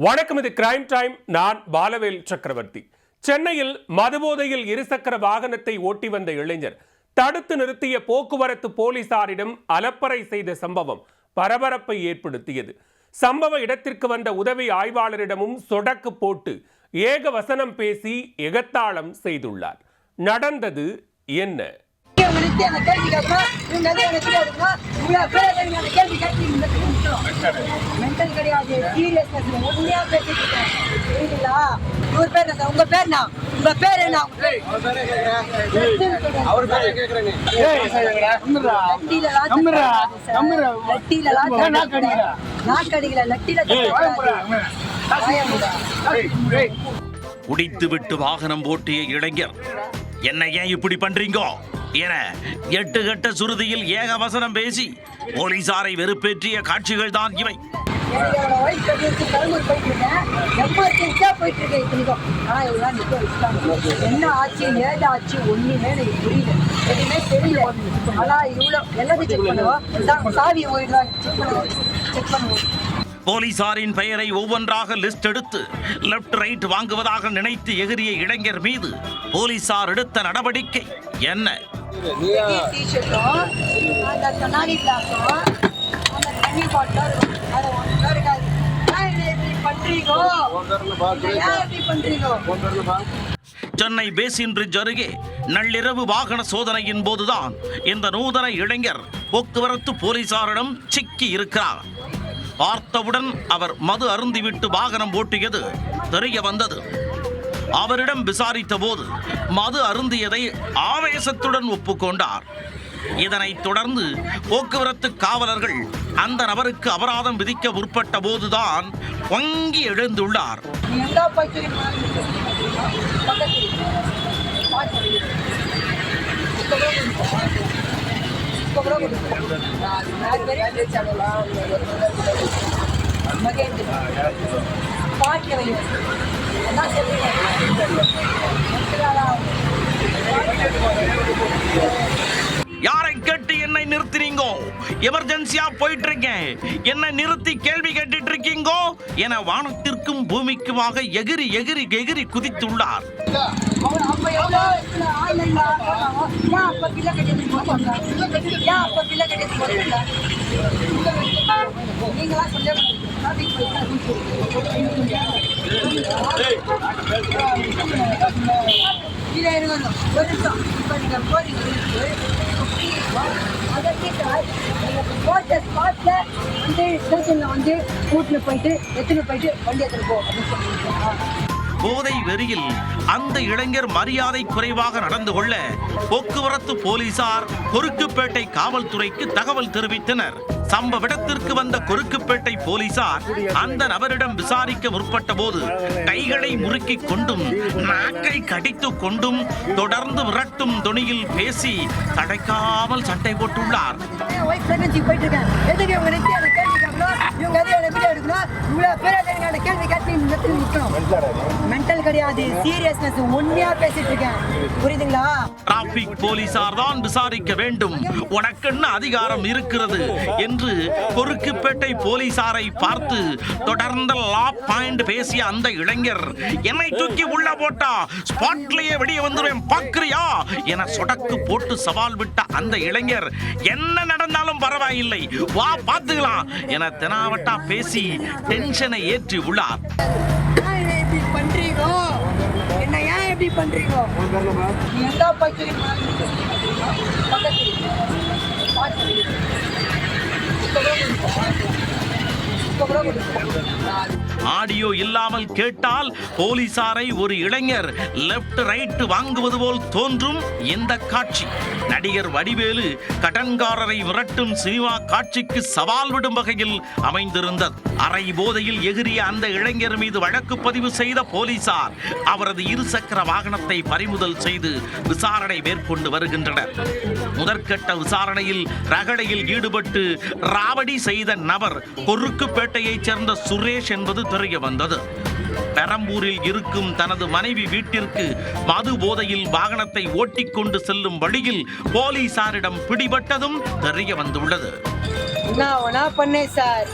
வணக்கம், இது crime time. நான் பாலவேல் சக்கரவர்த்தி. சென்னையில் மதுபோதையில் இருசக்கர வாகனத்தை ஓட்டி வந்த இளைஞர் தடுத்து நிறுத்திய போக்குவரத்து போலீசாரிடம் அலப்பறை செய்த சம்பவம் பரபரப்பை ஏற்படுத்தியது. சம்பவ இடத்திற்கு வந்த உதவி ஆய்வாளரிடமும் சொடக்கு போட்டு ஏகவசனம் பேசி எகத்தாளம் செய்துள்ளார். நடந்தது என்ன? குடித்துவிட்டு வாகனம் ஓட்டிய இளைஞர், என்ன ஏன் இப்படி பண்றீங்க என எட்டு கட்ட சுருதியில் ஏகவசனம் பேசி போலீசாரை வெறுப்பேற்றிய காட்சிகள் தான் இவை. என்ன ஆச்சு, ஏது ஆச்சு, ஒண்ணுமே எனக்கு புரியல, எதுவுமே தெரியல. ஆனா இவ்வளவு எல்லாத்தையும் செக் பண்ணுவோம், சாவி செக் பண்ணுவோம். போலீசாரின் பெயரை ஒவ்வொன்றாக லிஸ்ட் எடுத்து லெப்ட் ரைட் வாங்குவதாக நினைத்து எகிரிய இளைஞர் மீது போலீசார் எடுத்த நடவடிக்கை என்ன? சென்னை பேசின் பிரிட்ஜ் அருகே நள்ளிரவு வாகன சோதனையின் போதுதான் இந்த நூதன இளைஞர் போக்குவரத்து போலீசாரிடம் சிக்கி இருக்கிறார். பார்த்தவுடன் அவர் மது அருந்திவிட்டு வாகனம் ஓட்டியது தெரிய வந்தது. அவரிடம் விசாரித்த போது மது அருந்தியதை ஆவேசத்துடன் ஒப்புக்கொண்டார். இதனைத் தொடர்ந்து போக்குவரத்து காவலர்கள் அந்த நபருக்கு அபராதம் விதிக்க முற்பட்ட போதுதான் வங்கி எழுந்துள்ளார். யாரை கேட்டு என்னை நிறுத்தினீங்க? எமர்ஜென்சியா போயிட்டு இருக்கேன், என்ன நிறுத்தி கேள்வி கேட்டுட்டு இருக்கீங்க என வானத்திற்கும் பூமிக்குமாக எகிரி எகிரி எகிரி குதித்துள்ளார். போதை வெறியில் அந்த இளைஞர் மரியாதை குறைவாக நடந்து கொள்ள போக்குவரத்து போலீசார் கொருக்குப்பேட்டை காவல்துறைக்கு தகவல் தெரிவித்தனர். சம்பவ இடத்திற்கு வந்த கொருக்குப்பேட்டை போலீசார் அந்த நபரிடம் விசாரிக்க முற்பட்ட போது கைகளை முறுக்கிக் கொண்டும் நாக்கை கடித்துக் கொண்டும் தொடர்ந்து விரட்டும் தொனியில் பேசி தடைக்காமல் சண்டை போட்டுள்ளார். டிராபிக் போலீசார் தான் விசாரிக்க வேண்டும், உனக்குன்னு அதிகாரம் இருக்கிறது என்று கொருக்குப்பேட்டை போலீசாரை பார்த்து தொடர்ந்து லா பாயிண்ட் பேசிய அந்த இளைஞர், என்னை தூக்கி உள்ள போட்டா ஸ்பாட்லயே வெளியே வந்துருவேன் பாக்குறியா என சொடக்கு போட்டு சவால் விட்ட அந்த இளைஞர், என்ன நடந்தாலும் பரவாயில்லை வா பார்த்துக்கலாம் என தெனாவட்டா பேசி டென்ஷனை ஏற்றி உள்ளார். என்ன ஏன் எப்படி பண்றீங்க? ஆடியோ இல்லாமல் கேட்டால் போலீசாரை ஒரு இளைஞர் லெப்ட் ரைட் வாங்குவது போல் தோன்றும் இந்த காட்சி நடிகர் வடிவேலு கடன்காரரை விரட்டும் சினிமா காட்சிக்கு சவால் விடும் வகையில் அமைந்திருந்தது. அரை போதையில் எகிரிய அந்த இளைஞர் மீது வழக்கு பதிவு செய்த போலீசார் அவரது இருசக்கர வாகனத்தை பறிமுதல் செய்து விசாரணை மேற்கொண்டு வருகின்றனர். முதற்கட்ட விசாரணையில் ரகளையில் ஈடுபட்டு ராவடி செய்த நபர் கொருக்குப்பேட்டையைச் சேர்ந்த சுரேஷ் என்பது தெரிய வந்தது. பெரம்பூரில் இருக்கும் தனது மனைவி வீட்டிற்கு மது போதையில் வாகனத்தை ஓட்டிக்கொண்டு செல்லும் வழியில் போலீசாரிடம் பிடிபட்டதும் தெரிய வந்துள்ளது. பண்ணேன் சார்.